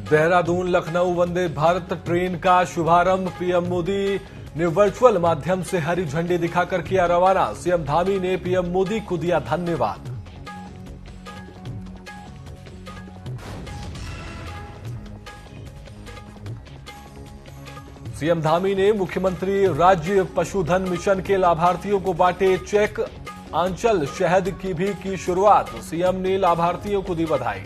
Dehradun Lucknow Vande Bharat train का शुभारंभ। PM Modi ने वर्चुअल माध्यम से हरी झंडी दिखाकर किया रवाना। सीएम धामी ने पीएम मोदी को दिया धन्यवाद। सीएम धामी ने मुख्यमंत्री राज्य पशुधन मिशन के लाभार्थियों को बांटे चेक। आंचल शहद की भी की शुरुआत। सीएम ने लाभार्थियों को दी बधाई।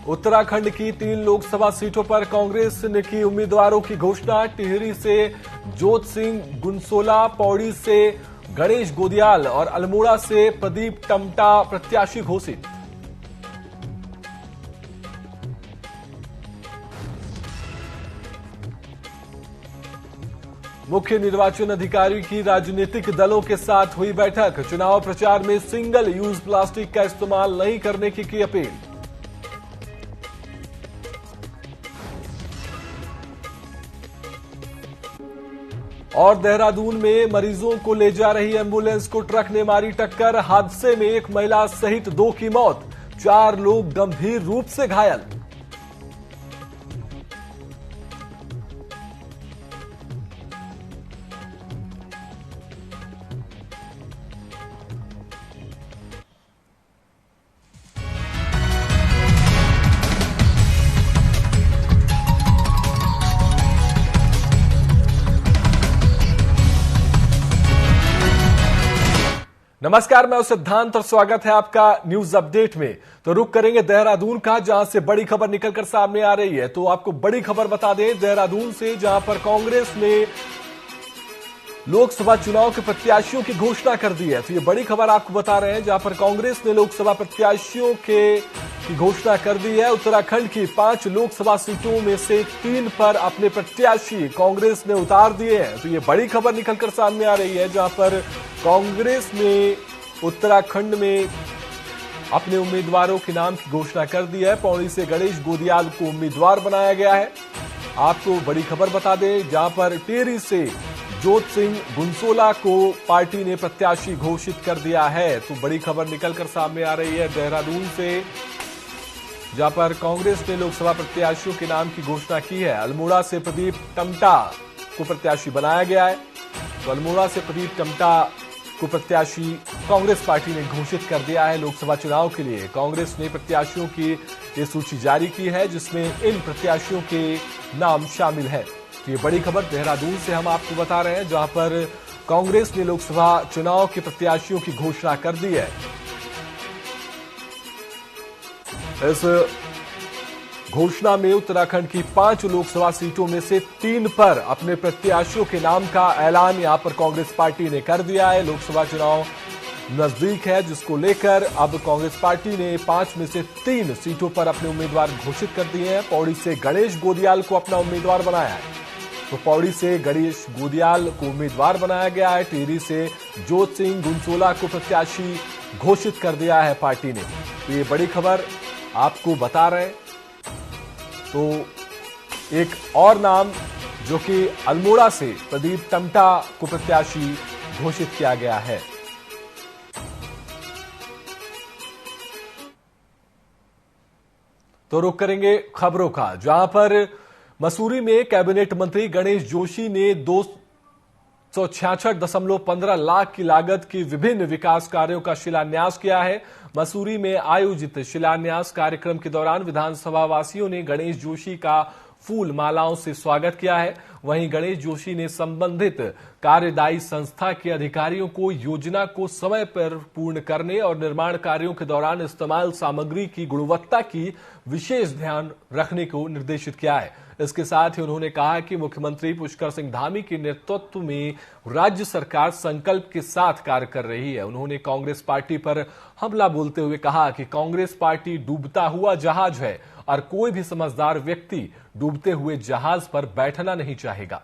उत्तराखंड की 3 लोकसभा सीटों पर कांग्रेस ने की उम्मीदवारों की घोषणा। टिहरी से जोत सिंह गुनसोला, पौड़ी से गणेश गोदियाल और अल्मोड़ा से प्रदीप टमटा प्रत्याशी घोषित। मुख्य निर्वाचन अधिकारी की राजनीतिक दलों के साथ हुई बैठक। चुनाव प्रचार में सिंगल यूज प्लास्टिक का इस्तेमाल नहीं करने की अपील। और देहरादून में मरीजों को ले जा रही एम्बुलेंस को ट्रक ने मारी टक्कर। हादसे में एक महिला सहित 2 की मौत, 4 लोग गंभीर रूप से घायल। नमस्कार, मैं सिद्धांत और स्वागत है आपका न्यूज अपडेट में। तो रुक करेंगे देहरादून का, जहां से बड़ी खबर निकलकर सामने आ रही है। तो आपको बड़ी खबर बता दें देहरादून से, जहां पर कांग्रेस ने लोकसभा चुनाव के प्रत्याशियों की घोषणा कर दी है। तो ये बड़ी खबर आपको बता रहे हैं, जहां पर कांग्रेस ने लोकसभा प्रत्याशियों की घोषणा कर दी है। उत्तराखंड की 5 लोकसभा सीटों में से 3 पर अपने प्रत्याशी कांग्रेस ने उतार दिए हैं। तो ये बड़ी खबर निकलकर सामने आ रही है, जहां पर कांग्रेस ने उत्तराखंड में अपने उम्मीदवारों के नाम की घोषणा कर दी है। पौड़ी से गणेश गोदियाल को उम्मीदवार बनाया गया है। आपको बड़ी खबर बता दें, जहां पर टिहरी से जोत सिंह गुनसोला को पार्टी ने प्रत्याशी घोषित कर दिया है। तो बड़ी खबर निकलकर सामने आ रही है देहरादून से, जहां पर कांग्रेस ने लोकसभा प्रत्याशियों के नाम की घोषणा की है। अल्मोड़ा से प्रदीप टमटा को प्रत्याशी बनाया गया है। तो अल्मोड़ा से प्रदीप टमटा को प्रत्याशी कांग्रेस पार्टी ने घोषित कर दिया है लोकसभा चुनाव के लिए। कांग्रेस ने प्रत्याशियों की ये सूची जारी की है, जिसमें इन प्रत्याशियों के नाम शामिल है। तो ये बड़ी खबर देहरादून से हम आपको बता रहे हैं, जहां पर कांग्रेस ने लोकसभा चुनाव के प्रत्याशियों की घोषणा कर दी है। इस घोषणा में उत्तराखंड की 5 लोकसभा सीटों में से 3 पर अपने प्रत्याशियों के नाम का ऐलान यहां पर कांग्रेस पार्टी ने कर दिया है। लोकसभा चुनाव नजदीक है, जिसको लेकर अब कांग्रेस पार्टी ने 5 में से 3 सीटों पर अपने उम्मीदवार घोषित कर दिए हैं। पौड़ी से गणेश गोदियाल को अपना उम्मीदवार बनाया है। तो पौड़ी से गणेश गोदियाल को उम्मीदवार बनाया गया है। टिहरी से जोत सिंह गुनसोला को प्रत्याशी घोषित कर दिया है पार्टी ने। तो ये बड़ी खबर आपको बता रहे हैं। तो एक और नाम जो कि अल्मोड़ा से प्रदीप टमटा को प्रत्याशी घोषित किया गया है। तो रुक करेंगे खबरों का, जहां पर मसूरी में कैबिनेट मंत्री गणेश जोशी ने 266.15 लाख की लागत की विभिन्न विकास कार्यों का शिलान्यास किया है। मसूरी में आयोजित शिलान्यास कार्यक्रम के दौरान विधानसभा वासियों ने गणेश जोशी का फूल मालाओं से स्वागत किया है। वहीं गणेश जोशी ने संबंधित कार्यदायी संस्था के अधिकारियों को योजना को समय पर पूर्ण करने और निर्माण कार्यों के दौरान इस्तेमाल सामग्री की गुणवत्ता की विशेष ध्यान रखने को निर्देशित किया है। इसके साथ ही उन्होंने कहा कि मुख्यमंत्री पुष्कर सिंह धामी के नेतृत्व में राज्य सरकार संकल्प के साथ कार्य कर रही है। उन्होंने कांग्रेस पार्टी पर हमला बोलते हुए कहा कि कांग्रेस पार्टी डूबता हुआ जहाज है और कोई भी समझदार व्यक्ति डूबते हुए जहाज पर बैठना नहीं चाहेगा।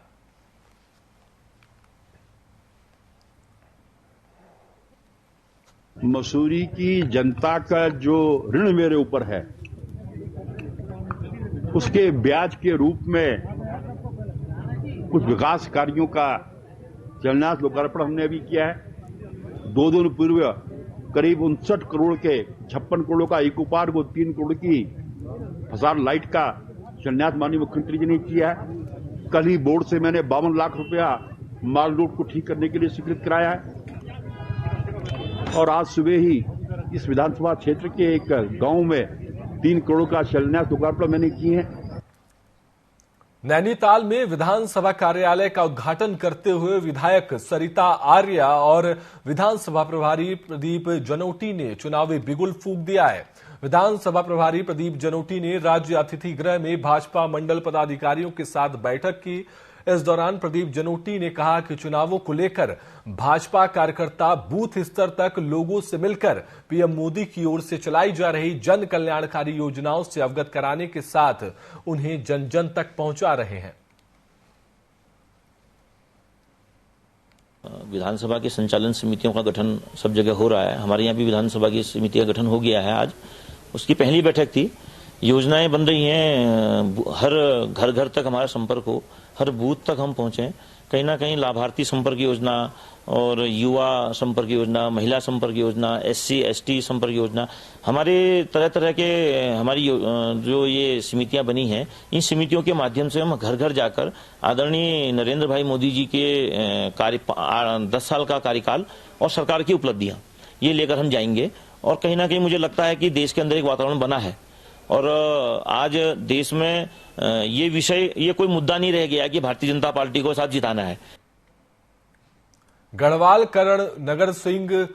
मसूरी की जनता का जो ऋण मेरे ऊपर है, उसके ब्याज के रूप में कुछ विकास कार्यों का शिलान्यास लोकार्पण हमने अभी किया है। 2 दिन पूर्व करीब 59 करोड़ के 56 करोड़ का इको पार्क और 3 करोड़ की फसार लाइट का शिलान्यास माननीय मुख्यमंत्री जी ने किया है। कल ही बोर्ड से मैंने 52 लाख रुपया माल रोड को ठीक करने के लिए स्वीकृत कराया है और आज सुबह ही इस विधानसभा क्षेत्र के एक गांव में 3 करोड़ का शिलान्यास लोकार्पण मैंने किए हैं। नैनीताल में विधानसभा कार्यालय का उद्घाटन करते हुए विधायक सरिता आर्या और विधानसभा प्रभारी प्रदीप जनोटी ने चुनावी बिगुल फूंक दिया है। विधानसभा प्रभारी प्रदीप जनोटी ने राज्य अतिथि गृह में भाजपा मंडल पदाधिकारियों के साथ बैठक की। इस दौरान प्रदीप जनोटी ने कहा कि चुनावों को लेकर भाजपा कार्यकर्ता बूथ स्तर तक लोगों से मिलकर पीएम मोदी की ओर से चलाई जा रही जन कल्याणकारी योजनाओं से अवगत कराने के साथ उन्हें जन जन तक पहुंचा रहे हैं। विधानसभा की संचालन समितियों का गठन सब जगह हो रहा है। हमारे यहाँ भी विधानसभा की समिति का गठन हो गया है। आज उसकी पहली बैठक थी। योजनाएं बन रही हैं, हर घर घर तक हमारा संपर्क हो, हर बूथ तक हम पहुंचे। कहीं ना कहीं लाभार्थी संपर्क योजना और युवा संपर्क योजना, महिला संपर्क योजना, SC ST संपर्क योजना, हमारे तरह तरह के हमारी जो ये समितियां बनी हैं, इन समितियों के माध्यम से हम घर घर जाकर आदरणीय नरेंद्र भाई मोदी जी के 10 साल का कार्यकाल और सरकार की उपलब्धियां ये लेकर हम जाएंगे। और कहीं ना कहीं मुझे लगता है कि देश के अंदर एक वातावरण बना है और आज देश में ये विषय, ये कोई मुद्दा नहीं रह गया कि भारतीय जनता पार्टी को साथ जिताना है। गढ़वाल करण नगर सिंह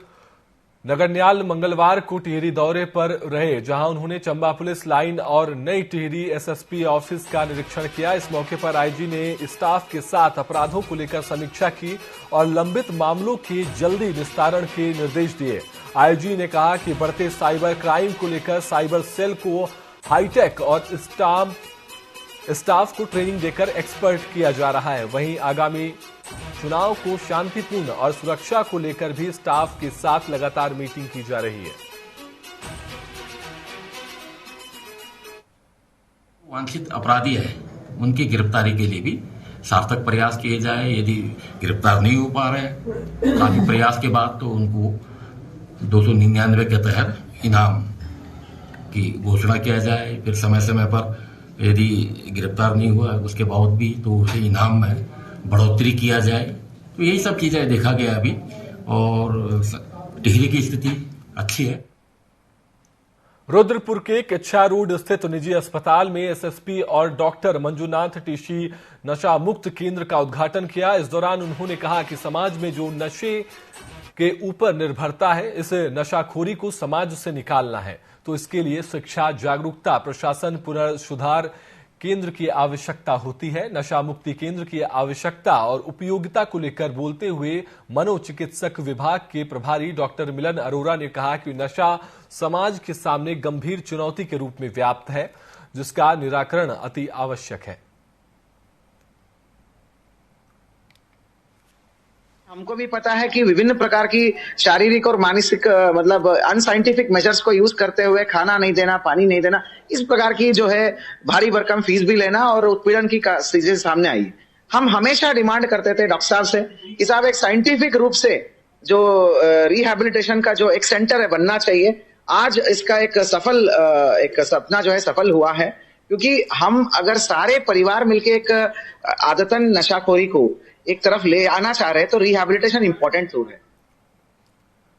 नगरन्याल मंगलवार को टिहरी दौरे पर रहे, जहां उन्होंने चंबा पुलिस लाइन और नई टिहरी SSP ऑफिस का निरीक्षण किया। इस मौके पर IG ने स्टाफ के साथ अपराधों को लेकर समीक्षा की और लंबित मामलों के जल्दी निस्तारण के निर्देश दिए। IG ने कहा कि बढ़ते साइबर क्राइम को लेकर साइबर सेल को हाईटेक और स्टाफ को ट्रेनिंग देकर एक्सपर्ट किया जा रहा है। वहीं आगामी चुनाव को शांतिपूर्ण और सुरक्षा को लेकर भी स्टाफ के साथ लगातार मीटिंग की जा रही है। वांछित अपराधी है, उनकी गिरफ्तारी के लिए भी सार्थक प्रयास किए जाए। यदि गिरफ्तार नहीं हो पा रहे काफी प्रयास के बाद तो उनको 299 के तहत इनाम की घोषणा किया जाए। फिर समय समय पर यदि गिरफ्तार नहीं हुआ उसके बाद भी तो उसे इनाम में बढ़ोतरी किया जाए। तो यही सब चीजें देखा गया अभी और टिहरी की स्थिति अच्छी है। रुद्रपुर के किच्छा रोड स्थित निजी अस्पताल में SSP और डॉक्टर मंजुनाथ टीशी नशा मुक्त केंद्र का उद्घाटन किया। इस दौरान उन्होंने कहा कि समाज में जो नशे के ऊपर निर्भरता है, इस नशाखोरी को समाज से निकालना है, तो इसके लिए शिक्षा, जागरूकता, प्रशासन, पुनर्सुधार केंद्र की आवश्यकता होती है। नशा मुक्ति केंद्र की आवश्यकता और उपयोगिता को लेकर बोलते हुए मनोचिकित्सक विभाग के प्रभारी डॉक्टर मिलन अरोरा ने कहा कि नशा समाज के सामने गंभीर चुनौती के रूप में व्याप्त है, जिसका निराकरण अति आवश्यक है। हमको भी पता है कि विभिन्न प्रकार की शारीरिक और मानसिक मतलब अनसाइंटिफिक मेजर्स को यूज करते हुए खाना नहीं देना, पानी नहीं देना, इस प्रकार की जो है भारी भरकम फीस भी लेना और उत्पीड़न की चीजें सामने आई। हम हमेशा डिमांड करते थे डॉक्टर साहब से कि साहब एक साइंटिफिक रूप से जो रिहैबिलिटेशन का जो एक सेंटर है बनना चाहिए। आज इसका एक सपना जो है सफल हुआ है, क्योंकि हम अगर सारे परिवार मिलकर एक आदतन नशाखोरी को एक तरफ ले आना चाह रहे हैं तो रिहैबिलिटेशन इंपॉर्टेंट टूल है।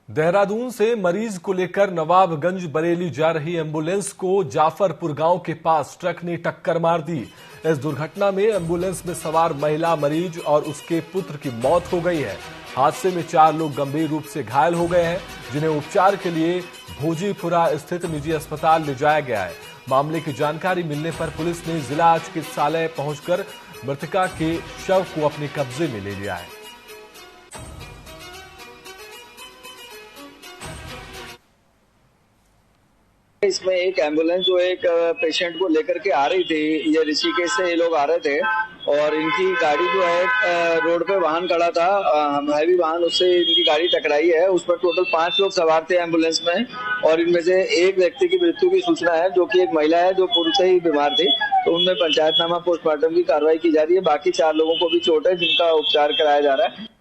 देहरादून से मरीज को लेकर नवाबगंज बरेली जा रही एम्बुलेंस को जाफरपुर गांव के पास ट्रक ने टक्कर मार दी। इस दुर्घटना में एम्बुलेंस में सवार महिला मरीज और उसके पुत्र की मौत हो गई है। हादसे में 4 लोग गंभीर रूप से घायल हो गए हैं, जिन्हें उपचार के लिए भोजीपुरा स्थित निजी अस्पताल ले जाया गया है। मामले की जानकारी मिलने पर पुलिस ने जिला चिकित्सालय पहुंचकर मृतका के शव को अपने कब्जे में ले लिया है। इसमें एक एम्बुलेंस जो एक पेशेंट को लेकर के आ रही थी, ये ऋषिकेश से ये लोग आ रहे थे और इनकी गाड़ी जो है रोड पे वाहन खड़ा था, हैवी वाहन, उससे इनकी गाड़ी टकराई है। उस पर टोटल 5 लोग सवार थे एम्बुलेंस में और इनमें से एक व्यक्ति की मृत्यु की सूचना है, जो कि एक महिला है जो पूर्व से ही बीमार थी। तो उनमें पंचायतनामा पोस्टमार्टम की कार्रवाई की जा रही है। बाकी 4 लोगों को भी चोट है जिनका उपचार कराया जा रहा है।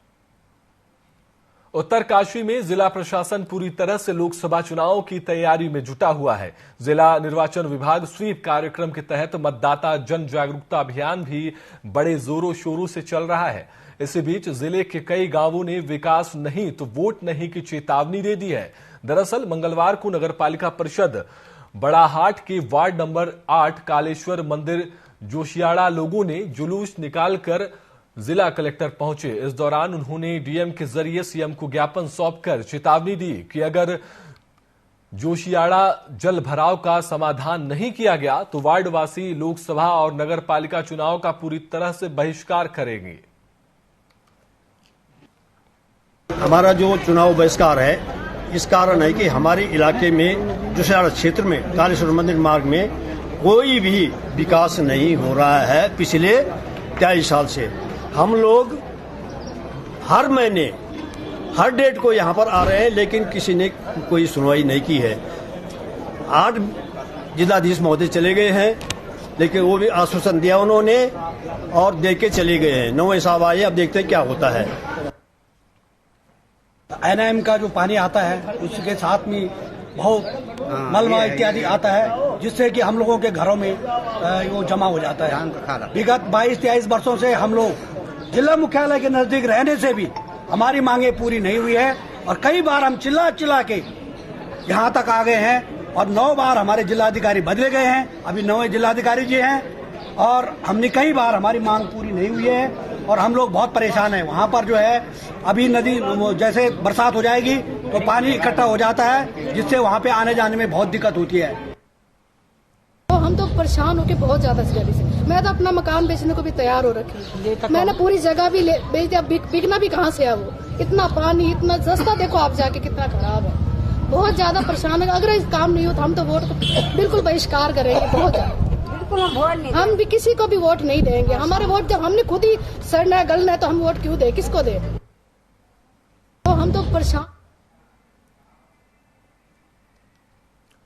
उत्तरकाशी में जिला प्रशासन पूरी तरह से लोकसभा चुनाव की तैयारी में जुटा हुआ है। जिला निर्वाचन विभाग स्वीप कार्यक्रम के तहत मतदाता जन जागरूकता अभियान भी बड़े जोरों शोरों से चल रहा है। इसी बीच जिले के कई गांवों ने विकास नहीं तो वोट नहीं की चेतावनी दे दी है। दरअसल मंगलवार को नगरपालिका परिषद बड़ाहाट के वार्ड नंबर 8 कालेश्वर मंदिर जोशियाड़ा लोगों ने जुलूस निकालकर जिला कलेक्टर पहुंचे। इस दौरान उन्होंने डीएम के जरिए सीएम को ज्ञापन सौंपकर चेतावनी दी कि अगर जोशियाड़ा जल भराव का समाधान नहीं किया गया तो वार्डवासी लोकसभा और नगर पालिका चुनाव का पूरी तरह से बहिष्कार करेंगे। हमारा जो चुनाव बहिष्कार है इस कारण है कि हमारे इलाके में जोशियाड़ा क्षेत्र में कालेश्वर मंदिर मार्ग में कोई भी विकास नहीं हो रहा है। पिछले 23 साल से हम लोग हर महीने हर डेट को यहाँ पर आ रहे हैं, लेकिन किसी ने कोई सुनवाई नहीं की है। 8 जिलाधीश महोदय चले गए हैं, लेकिन वो भी आश्वासन दिया उन्होंने और दे के चले गए हैं। 9 साहब आए, अब देखते हैं क्या होता है। एनएम का जो पानी आता है उसके साथ में बहुत मलबा इत्यादि आता है, जिससे कि हम लोगों के घरों में वो जमा हो जाता है। विगत 22-23 वर्षों से हम लोग जिला मुख्यालय के नजदीक रहने से भी हमारी मांगे पूरी नहीं हुई है और कई बार हम चिल्ला चिल्ला के यहाँ तक आ गए हैं और 9 बार हमारे जिलाधिकारी बदले गए हैं। अभी 9 जिलाधिकारी जी हैं और हमने कई बार हमारी मांग पूरी नहीं हुई है और हम लोग बहुत परेशान हैं। वहाँ पर जो है अभी नदी जैसे बरसात हो जाएगी तो पानी इकट्ठा हो जाता है, जिससे वहाँ पे आने जाने में बहुत दिक्कत होती है। तो हम तो परेशान होके बहुत ज्यादा से मैं तो अपना मकान बेचने को भी तैयार हो रखी। मैंने पूरी जगह भी बेच दिया। बिकना भी कहाँ से है वो? इतना पानी, इतना रास्ता देखो आप जाके कितना खराब है। बहुत ज्यादा परेशान है। अगर इस काम नहीं हो तो हम तो वोट को बिल्कुल बहिष्कार करेंगे। बहुत ज्यादा हम भी किसी को भी वोट नहीं देंगे। हमारे वोट जब हमने खुद ही सड़ना है गलना है तो हम वोट क्यों दे? किसको दे? तो हम तो परेशान।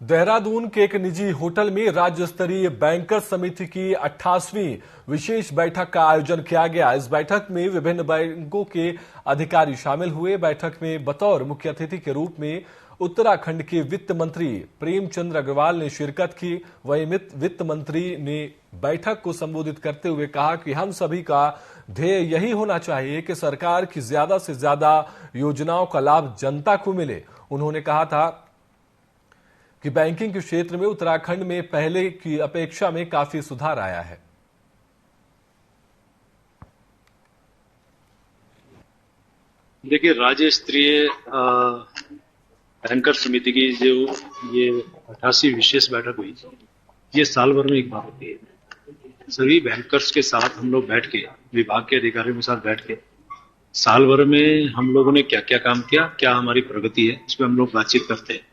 देहरादून के एक निजी होटल में राज्य स्तरीय बैंकर्स समिति की 28वीं विशेष बैठक का आयोजन किया गया। इस बैठक में विभिन्न बैंकों के अधिकारी शामिल हुए। बैठक में बतौर मुख्य अतिथि के रूप में उत्तराखंड के वित्त मंत्री प्रेमचंद अग्रवाल ने शिरकत की। वहीं वित्त मंत्री ने बैठक को संबोधित करते हुए कहा कि हम सभी का ध्येय यही होना चाहिए कि सरकार की ज्यादा से ज्यादा योजनाओं का लाभ जनता को मिले। उन्होंने कहा था कि बैंकिंग के क्षेत्र में उत्तराखंड में पहले की अपेक्षा में काफी सुधार आया है। देखिए, राज्य स्तरीय बैंकर समिति की जो ये 88 विशेष बैठक हुई, ये साल भर में एक बार होती है। सभी बैंकर्स के साथ हम लोग बैठ के, विभाग के अधिकारियों के साथ बैठ के साल भर में हम लोगों ने क्या क्या काम किया, क्या हमारी प्रगति है, इस पर हम लोग बातचीत करते हैं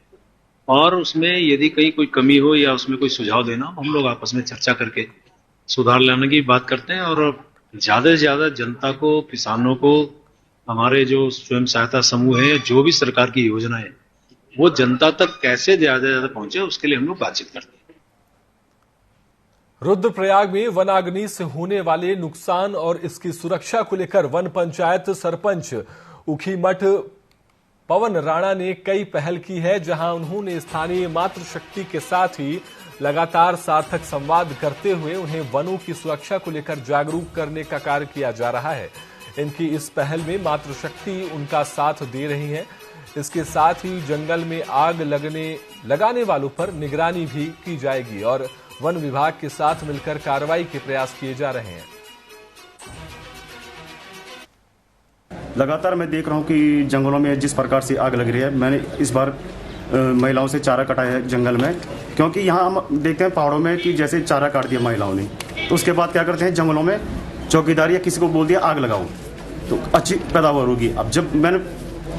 और उसमें यदि कहीं कोई कमी हो या उसमें कोई सुझाव देना, हम लोग आपस में चर्चा करके सुधार लाने की बात करते हैं और ज्यादा से ज्यादा जनता को, किसानों को, हमारे जो स्वयं सहायता समूह है, जो भी सरकार की योजना है वो जनता तक कैसे ज्यादा से ज्यादा पहुंचे, उसके लिए हम लोग बातचीत करते हैं। रुद्रप्रयाग में वनाग्नि से होने वाले नुकसान और इसकी सुरक्षा को लेकर वन पंचायत सरपंच उखीमठ पवन राणा ने कई पहल की है, जहां उन्होंने स्थानीय मातृशक्ति के साथ ही लगातार सार्थक संवाद करते हुए उन्हें वनों की सुरक्षा को लेकर जागरूक करने का कार्य किया जा रहा है। इनकी इस पहल में मातृशक्ति उनका साथ दे रही है। इसके साथ ही जंगल में आग लगाने वालों पर निगरानी भी की जाएगी और वन विभाग के साथ मिलकर कार्रवाई के प्रयास किए जा रहे हैं। लगातार मैं देख रहा हूं कि जंगलों में जिस प्रकार से आग लग रही है। मैंने इस बार महिलाओं से चारा कटाया है जंगल में, क्योंकि यहाँ हम देखते हैं पहाड़ों में कि जैसे चारा काट दिया महिलाओं ने, तो उसके बाद क्या करते हैं जंगलों में चौकीदार या किसी को बोल दिया आग लगाओ तो अच्छी पैदावार होगी। अब जब मैंने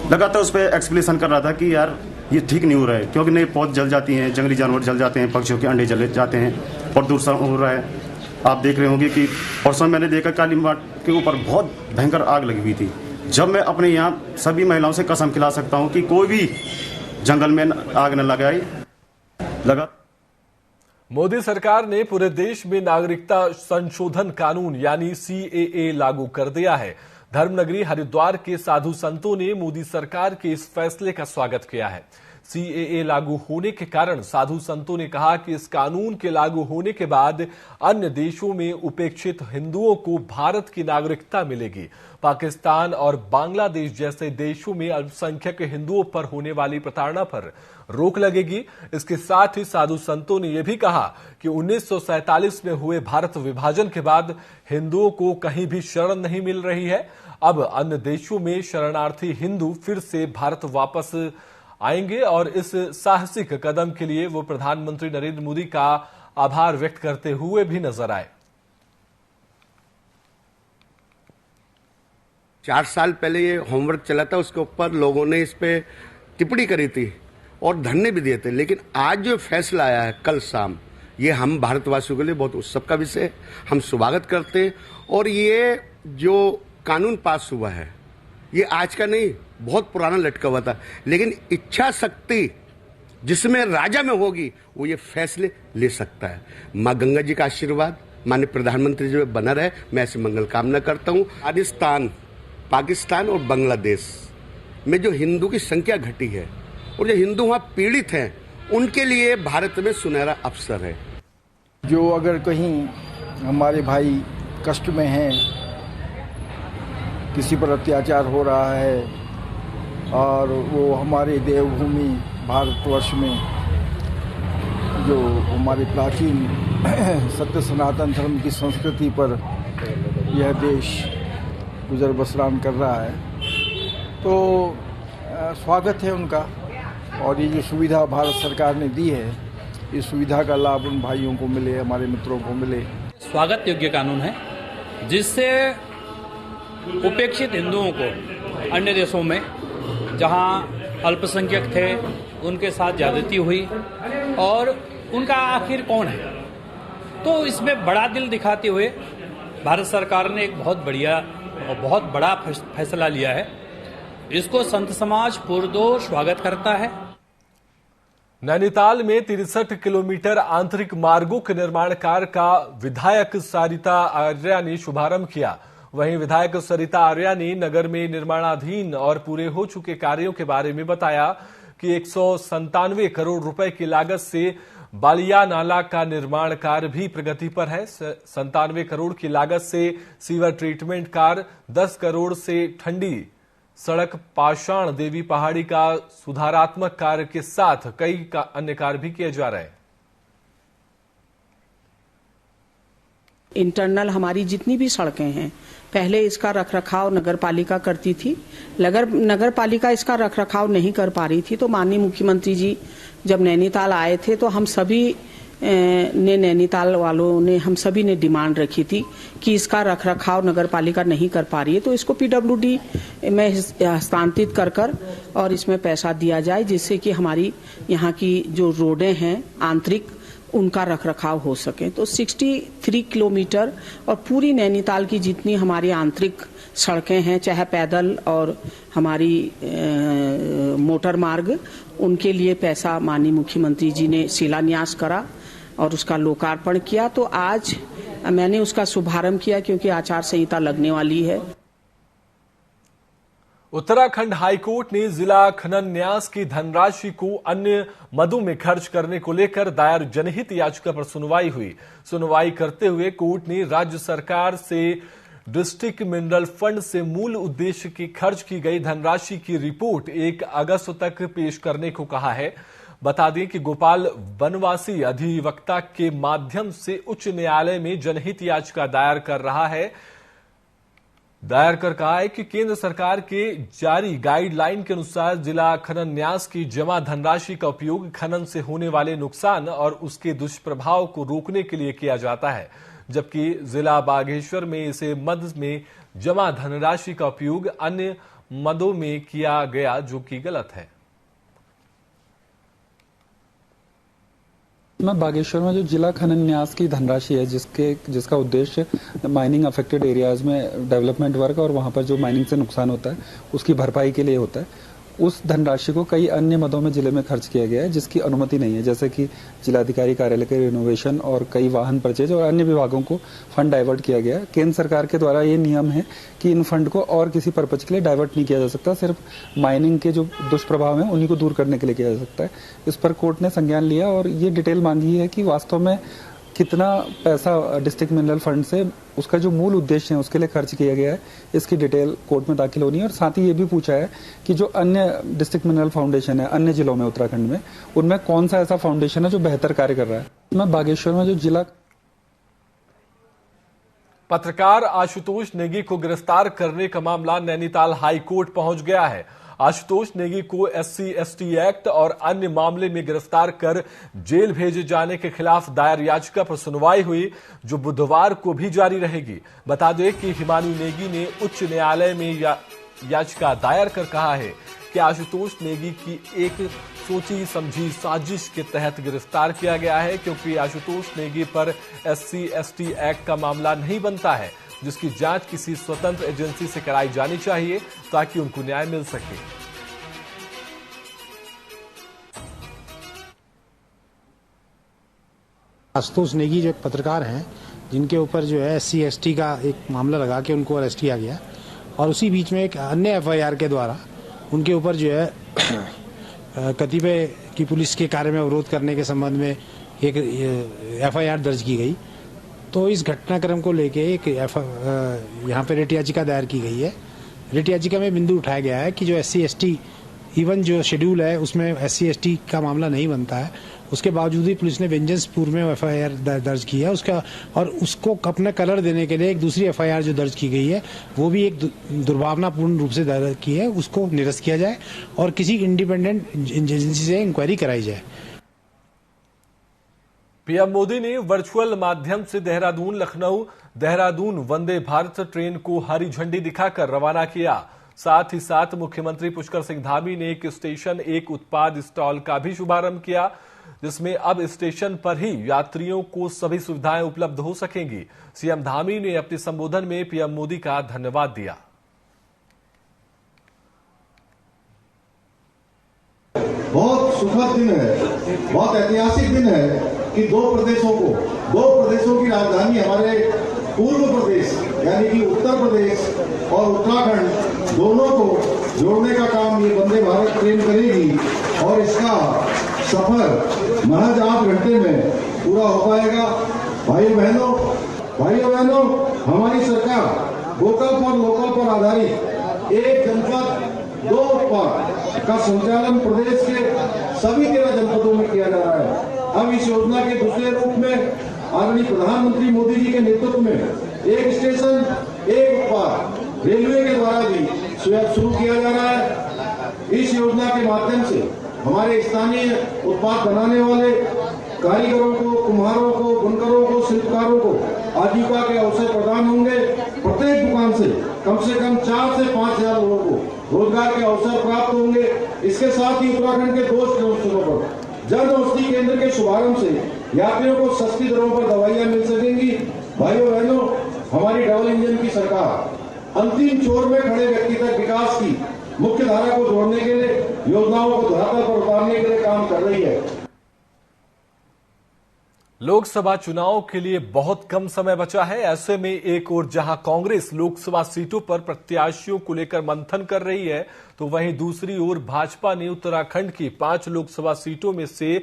लगातार उस पर एक्सप्लेनेशन कर रहा था कि यार ये ठीक नहीं हो रहा है, क्योंकि नए पौध जल जाती हैं, जंगली जानवर जल जाते हैं, पक्षियों के अंडे जल जाते हैं, प्रदूषण हो रहा है। आप देख रहे होंगे कि परसों मैंने देखा काली माट के ऊपर बहुत भयंकर आग लगी हुई थी। जब मैं अपने यहाँ सभी महिलाओं से कसम खिला सकता हूँ कि कोई भी जंगल में आग न लगाए। मोदी सरकार ने पूरे देश में नागरिकता संशोधन कानून यानी CAA लागू कर दिया है। धर्मनगरी हरिद्वार के साधु संतों ने मोदी सरकार के इस फैसले का स्वागत किया है। CAA लागू होने के कारण साधु संतों ने कहा कि इस कानून के लागू होने के बाद अन्य देशों में उपेक्षित हिंदुओं को भारत की नागरिकता मिलेगी। पाकिस्तान और बांग्लादेश जैसे देशों में अल्पसंख्यक हिंदुओं पर होने वाली प्रताड़ना पर रोक लगेगी। इसके साथ ही साधु संतों ने यह भी कहा कि 1947 में हुए भारत विभाजन के बाद हिंदुओं को कहीं भी शरण नहीं मिल रही है। अब अन्य देशों में शरणार्थी हिंदू फिर से भारत वापस आएंगे और इस साहसिक कदम के लिए वो प्रधानमंत्री नरेंद्र मोदी का आभार व्यक्त करते हुए भी नजर आए। 4 साल पहले ये होमवर्क चला था, उसके ऊपर लोगों ने इस पे टिप्पणी करी थी और धरने भी दिए थे, लेकिन आज जो फैसला आया है कल शाम, ये हम भारतवासियों के लिए बहुत उत्सव का विषय है। हम स्वागत करते हैं और ये जो कानून पास हुआ है ये आज का नहीं, बहुत पुराना लटका हुआ था, लेकिन इच्छा शक्ति जिसमें राजा में होगी वो ये फैसले ले सकता है। माँ गंगा जी का आशीर्वाद माननीय प्रधानमंत्री जी बना रहे, मैं ऐसी मंगल कामना करता हूँ। राजस्थान, पाकिस्तान और बांग्लादेश में जो हिंदू की संख्या घटी है और जो हिंदू वहाँ पीड़ित हैं, उनके लिए भारत में सुनहरा अवसर है। जो अगर कहीं हमारे भाई कष्ट में हैं, किसी पर अत्याचार हो रहा है और वो हमारे देवभूमि भारतवर्ष में जो हमारे प्राचीन सत्य सनातन धर्म की संस्कृति पर यह देश गुजर बसरान कर रहा है, तो स्वागत है उनका। और ये जो सुविधा भारत सरकार ने दी है, इस सुविधा का लाभ उन भाइयों को मिले, हमारे मित्रों को मिले। स्वागत योग्य कानून है जिससे उपेक्षित हिंदुओं को अन्य देशों में जहां अल्पसंख्यक थे उनके साथ ज्यादती हुई और उनका आखिर कौन है, तो इसमें बड़ा दिल दिखाते हुए भारत सरकार ने एक बहुत बड़ा फैसला लिया है। इसको संत समाज पुरजोर स्वागत करता है। नैनीताल में 63 किलोमीटर आंतरिक मार्गों के निर्माण कार्य का विधायक सरिता आर्या ने शुभारंभ किया। वहीं विधायक सरिता आर्या ने नगर में निर्माणाधीन और पूरे हो चुके कार्यों के बारे में बताया कि 197 करोड़ रुपए की लागत से बालिया नाला का निर्माण कार्य भी प्रगति पर है। 97 करोड़ की लागत से सीवर ट्रीटमेंट कार्य, 10 करोड़ से ठंडी सड़क पाषाण देवी पहाड़ी का सुधारात्मक कार्य के साथ कई अन्य कार्य भी किए जा रहे हैं। इंटरनल हमारी जितनी भी सड़कें हैं, पहले इसका रखरखाव नगर पालिका करती थी। नगर पालिका इसका रखरखाव नहीं कर पा रही थी, तो माननीय मुख्यमंत्री जी जब नैनीताल आए थे तो हम सभी ने, नैनीताल वालों ने, हम सभी ने डिमांड रखी थी कि इसका रखरखाव नगर पालिका नहीं कर पा रही है, तो इसको PWD में हस्तांतरित कर और इसमें पैसा दिया जाए, जिससे कि हमारी यहाँ की जो रोडें हैं आंतरिक, उनका रखरखाव हो सके। तो 63 किलोमीटर और पूरी नैनीताल की जितनी हमारी आंतरिक सड़कें हैं, चाहे पैदल और हमारी मोटर मार्ग, उनके लिए पैसा माननीय मुख्यमंत्री जी ने शिलान्यास करा और उसका लोकार्पण किया। तो आज मैंने उसका शुभारंभ किया क्योंकि आचार संहिता लगने वाली है। उत्तराखंड हाईकोर्ट ने जिला खनन न्यास की धनराशि को अन्य मदों में खर्च करने को लेकर दायर जनहित याचिका पर सुनवाई हुई। सुनवाई करते हुए कोर्ट ने राज्य सरकार से डिस्ट्रिक्ट मिनरल फंड से मूल उद्देश्य की खर्च की गई धनराशि की रिपोर्ट 1 अगस्त तक पेश करने को कहा है। बता दें कि गोपाल बनवासी अधिवक्ता के माध्यम से उच्च न्यायालय में जनहित याचिका दायर कर रहा है। दायर कर कहा है कि केंद्र सरकार के जारी गाइडलाइन के अनुसार जिला खनन न्यास की जमा धनराशि का उपयोग खनन से होने वाले नुकसान और उसके दुष्प्रभाव को रोकने के लिए किया जाता है, जबकि जिला बागेश्वर में इसे मद में जमा धनराशि का उपयोग अन्य मदों में किया गया, जो कि गलत है। मैं बागेश्वर में जो जिला खनन न्यास की धनराशि है जिसका उद्देश्य माइनिंग अफेक्टेड एरियाज में डेवलपमेंट वर्क और वहां पर जो माइनिंग से नुकसान होता है उसकी भरपाई के लिए होता है, उस धनराशि को कई अन्य मदों में जिले में खर्च किया गया है जिसकी अनुमति नहीं है, जैसे कि जिलाधिकारी कार्यालय के रिनोवेशन और कई वाहन परचेज और अन्य विभागों को फंड डाइवर्ट किया गया है। केंद्र सरकार के द्वारा ये नियम है कि इन फंड को और किसी पर्पज के लिए डाइवर्ट नहीं किया जा सकता, सिर्फ माइनिंग के जो दुष्प्रभाव हैं उन्हीं को दूर करने के लिए किया जा सकता है। इस पर कोर्ट ने संज्ञान लिया और ये डिटेल मांगी है कि वास्तव में कितना पैसा डिस्ट्रिक्ट मिनरल फंड से उसका जो मूल उद्देश्य है उसके लिए खर्च किया गया है, इसकी डिटेल कोर्ट में दाखिल होनी है। और साथ ही ये भी पूछा है कि जो अन्य डिस्ट्रिक्ट मिनरल फाउंडेशन है अन्य जिलों में उत्तराखंड में, उनमें कौन सा ऐसा फाउंडेशन है जो बेहतर कार्य कर रहा है। मैं बागेश्वर में जो जिला पत्रकार आशुतोष नेगी को गिरफ्तार करने का मामला नैनीताल हाई कोर्ट पहुंच गया है। आशुतोष नेगी को SC/ST एक्ट और अन्य मामले में गिरफ्तार कर जेल भेजे जाने के खिलाफ दायर याचिका पर सुनवाई हुई, जो बुधवार को भी जारी रहेगी। बता दें कि हिमानी नेगी ने उच्च न्यायालय में याचिका दायर कर कहा है कि आशुतोष नेगी की एक सोची समझी साजिश के तहत गिरफ्तार किया गया है, क्योंकि आशुतोष नेगी पर SC/ST एक्ट का मामला नहीं बनता है, जिसकी जांच किसी स्वतंत्र एजेंसी से कराई जानी चाहिए ताकि उनको न्याय मिल सके। आशुतोष नेगी जो एक पत्रकार हैं जिनके ऊपर जो है SC/ST का एक मामला लगा के उनको अरेस्ट किया गया, और उसी बीच में एक अन्य FIR के द्वारा उनके ऊपर जो है कतिपय की पुलिस के कार्य में अवरोध करने के संबंध में एक FIR दर्ज की गई। तो इस घटनाक्रम को लेके एक यहाँ पे रिट याचिका दायर की गई है। रिट याचिका में बिंदु उठाया गया है कि जो SC/ST इवन जो शेड्यूल है उसमें SC/ST का मामला नहीं बनता है, उसके बावजूद भी पुलिस ने व्यंजनपुर में FIR दर्ज की है उसका, और उसको अपने कलर देने के लिए एक दूसरी FIR जो दर्ज की गई है वो भी एक दुर्भावनापूर्ण रूप से दर्ज की है, उसको निरस्त किया जाए और किसी इंडिपेंडेंट एजेंसी से इंक्वायरी कराई जाए। पीएम मोदी ने वर्चुअल माध्यम से देहरादून लखनऊ देहरादून वंदे भारत ट्रेन को हरी झंडी दिखाकर रवाना किया। साथ ही साथ मुख्यमंत्री पुष्कर सिंह धामी ने एक स्टेशन एक उत्पाद स्टॉल का भी शुभारंभ किया, जिसमें अब स्टेशन पर ही यात्रियों को सभी सुविधाएं उपलब्ध हो सकेंगी। सीएम धामी ने अपने संबोधन में पीएम मोदी का धन्यवाद दिया। बहुत सुखद दिन है, बहुत ऐतिहासिक दिन है कि दो प्रदेशों की राजधानी हमारे पूर्व प्रदेश यानी कि उत्तर प्रदेश और उत्तराखंड दोनों को जोड़ने का काम ये वंदे भारत ट्रेन करेगी, और इसका सफर महज 8 घंटे में पूरा हो पाएगा। भाइयों बहनों, हमारी सरकार वोकल फॉर लोकल पर आधारित एक जनपद 2 उत्पाद का संचालन प्रदेश के सभी 13 जनपदों में किया जा रहा है। अब इस योजना के दूसरे रूप में आदरणीय प्रधानमंत्री मोदी जी के नेतृत्व में एक स्टेशन एक उत्पाद रेलवे के द्वारा भी शुरू किया जा रहा है। इस योजना के माध्यम से हमारे स्थानीय उत्पाद बनाने वाले कारीगरों को, कुम्हारों को, बुनकरों को, शिल्पकारों को आजीविका के अवसर प्रदान होंगे। प्रत्येक दुकान से कम 4 से 5 हजार लोगों को रोजगार के अवसर प्राप्त होंगे। इसके साथ ही उत्तराखंड के 2 स्टेशनों पर जन औषधि केंद्र के शुभारंभ से यात्रियों को सस्ती दरों पर दवाइयां मिल सकेंगी। भाइयों बहनों, हमारी डबल इंजन की सरकार अंतिम छोर में खड़े व्यक्ति तक विकास की मुख्य धारा को जोड़ने के लिए योजनाओं को धरातल पर उतारने के लिए काम कर रही है। लोकसभा चुनाव के लिए बहुत कम समय बचा है। ऐसे में एक ओर जहां कांग्रेस लोकसभा सीटों पर प्रत्याशियों को लेकर मंथन कर रही है, तो वहीं दूसरी ओर भाजपा ने उत्तराखंड की 5 लोकसभा सीटों में से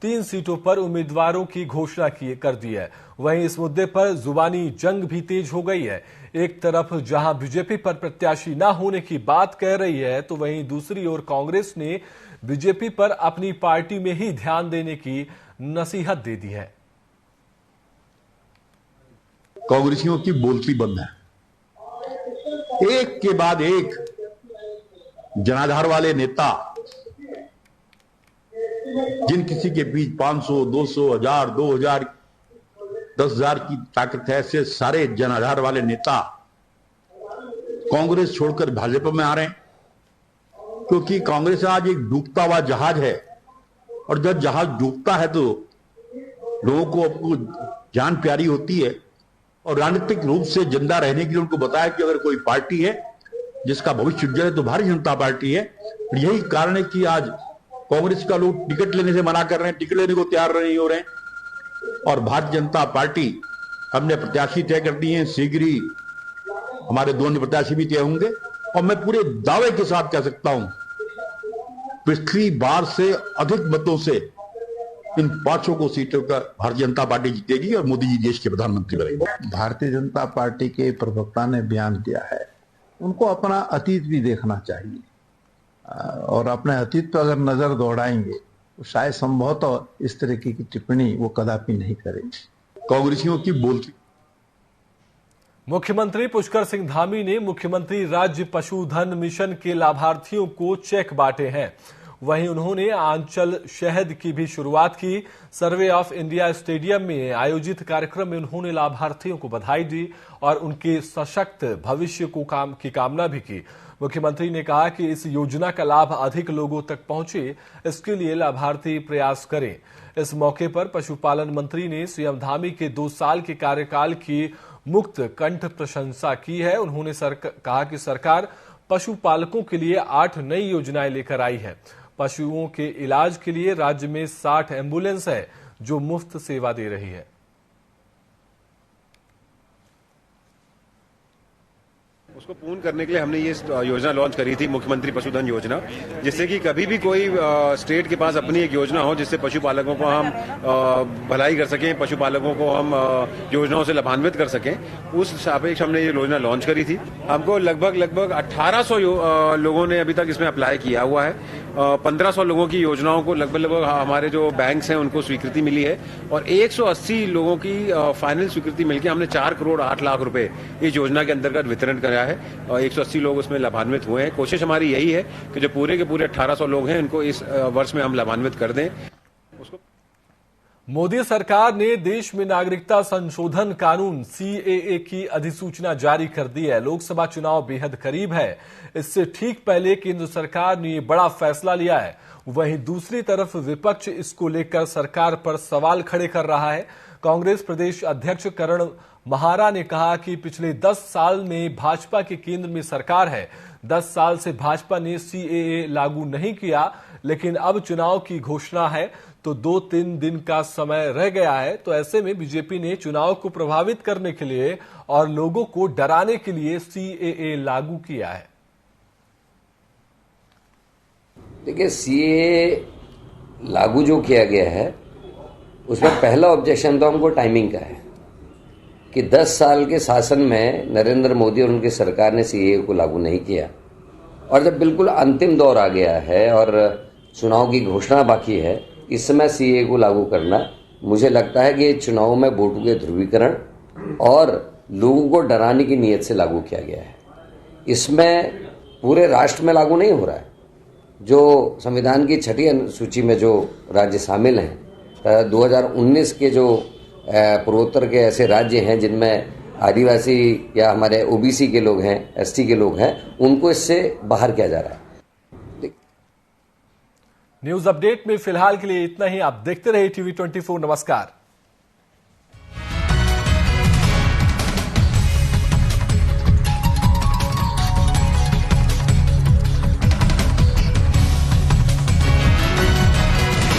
3 सीटों पर उम्मीदवारों की घोषणा कर दी है। वहीं इस मुद्दे पर जुबानी जंग भी तेज हो गई है। एक तरफ जहां बीजेपी पर प्रत्याशी न होने की बात कह रही है, तो वहीं दूसरी ओर कांग्रेस ने बीजेपी पर अपनी पार्टी में ही ध्यान देने की नसीहत दे दी है। कांग्रेसियों की बोलती बंद है, एक के बाद एक जनाधार वाले नेता, जिन किसी के बीच 500, 200, 1000, 2000, 10,000 की ताकत है, ऐसे सारे जनाधार वाले नेता कांग्रेस छोड़कर भाजपा में आ रहे हैं, क्योंकि कांग्रेस आज एक डूबता हुआ जहाज है, और जब जहाज डूबता है तो लोगों को अपनी जान प्यारी होती है और राजनीतिक रूप से जिंदा रहने के लिए उनको बताया कि अगर कोई पार्टी है जिसका भविष्य उज्जवल है तो भारतीय जनता पार्टी है। यही कारण है कि आज कांग्रेस का लोग टिकट लेने से मना कर रहे हैं, टिकट लेने को तैयार नहीं हो रहे हैं। और भारतीय जनता पार्टी हमने प्रत्याशी तय कर दिए हैं, शीघ्र ही हमारे दो अन्य प्रत्याशी भी तय होंगे। और मैं पूरे दावे के साथ कह सकता हूं, पिछली बार से अधिक मतों से इन 500 को सीटों का भारतीय जनता पार्टी जीतेगी और मोदी जी देश के प्रधानमंत्री बनेंगे। भारतीय जनता पार्टी के प्रवक्ता ने बयान दिया है, उनको अपना अतीत भी देखना चाहिए और अपने अतीत पर अगर नजर दौड़ाएंगे तो शायद संभवतः इस तरीके की टिप्पणी वो कदापि नहीं करेंगे। कांग्रेसियों की बोलती। मुख्यमंत्री पुष्कर सिंह धामी ने मुख्यमंत्री राज्य पशुधन मिशन के लाभार्थियों को चेक बांटे हैं। वहीं उन्होंने आंचल शहद की भी शुरुआत की। सर्वे ऑफ इंडिया स्टेडियम में आयोजित कार्यक्रम में उन्होंने लाभार्थियों को बधाई दी और उनके सशक्त भविष्य की कामना भी की। मुख्यमंत्री ने कहा कि इस योजना का लाभ अधिक लोगों तक पहुंचे, इसके लिए लाभार्थी प्रयास करें। इस मौके पर पशुपालन मंत्री ने सीएम धामी के 2 साल के कार्यकाल की मुक्त कंठ प्रशंसा की है। उन्होंने कहा कि सरकार पशुपालकों के लिए 8 नई योजनाएं लेकर आई है। पशुओं के इलाज के लिए राज्य में 60 एम्बुलेंस है जो मुफ्त सेवा दे रही है। उसको पूर्ण करने के लिए हमने ये योजना लॉन्च करी थी, मुख्यमंत्री पशुधन योजना, जिससे कि कभी भी कोई स्टेट के पास अपनी एक योजना हो जिससे पशुपालकों को हम भलाई कर सकें, पशुपालकों को हम योजनाओं से लाभान्वित कर सकें। उस सापेक्ष हमने ये योजना लॉन्च करी थी। हमको लगभग 1800 लोगों ने अभी तक इसमें अप्लाई किया हुआ है। 1500 लोगों की योजनाओं को लगभग हमारे जो बैंक्स हैं उनको स्वीकृति मिली है और 180 लोगों की फाइनल स्वीकृति मिलकर हमने 4 करोड़ 8 लाख रुपए इस योजना के अंतर्गत वितरण कराया है और 180 लोग उसमें लाभान्वित हुए हैं। कोशिश हमारी यही है कि जो पूरे के पूरे 1800 लोग हैं इनको इस वर्ष में हम लाभान्वित कर दें। मोदी सरकार ने देश में नागरिकता संशोधन कानून सीएए की अधिसूचना जारी कर दी है। लोकसभा चुनाव बेहद करीब है, इससे ठीक पहले केंद्र सरकार ने ये बड़ा फैसला लिया है। वहीं दूसरी तरफ विपक्ष इसको लेकर सरकार पर सवाल खड़े कर रहा है। कांग्रेस प्रदेश अध्यक्ष करण महारा ने कहा कि पिछले 10 साल में भाजपा के केंद्र में सरकार है। 10 साल से भाजपा ने सीएए लागू नहीं किया, लेकिन अब चुनाव की घोषणा है तो 2-3 दिन का समय रह गया है। तो ऐसे में बीजेपी ने चुनाव को प्रभावित करने के लिए और लोगों को डराने के लिए सीएए लागू किया है। देखिए, सीएए लागू जो किया गया है उसमें पहला ऑब्जेक्शन तो हमको टाइमिंग का है कि 10 साल के शासन में नरेंद्र मोदी और उनकी सरकार ने सीएए को लागू नहीं किया और जब बिल्कुल अंतिम दौर आ गया है और चुनाव की घोषणा बाकी है, इस समय सीएए को लागू करना मुझे लगता है कि चुनाव में वोटों के ध्रुवीकरण और लोगों को डराने की नीयत से लागू किया गया है। इसमें पूरे राष्ट्र में लागू नहीं हो रहा है। जो संविधान की 6ठी अनुसूची में जो राज्य शामिल हैं, 2019 के जो पूर्वोत्तर के ऐसे राज्य हैं जिनमें आदिवासी या हमारे ओबीसी के लोग हैं, एसटी के लोग हैं, उनको इससे बाहर किया जा रहा है। न्यूज अपडेट में फिलहाल के लिए इतना ही। आप देखते रहिए TV24। नमस्कार।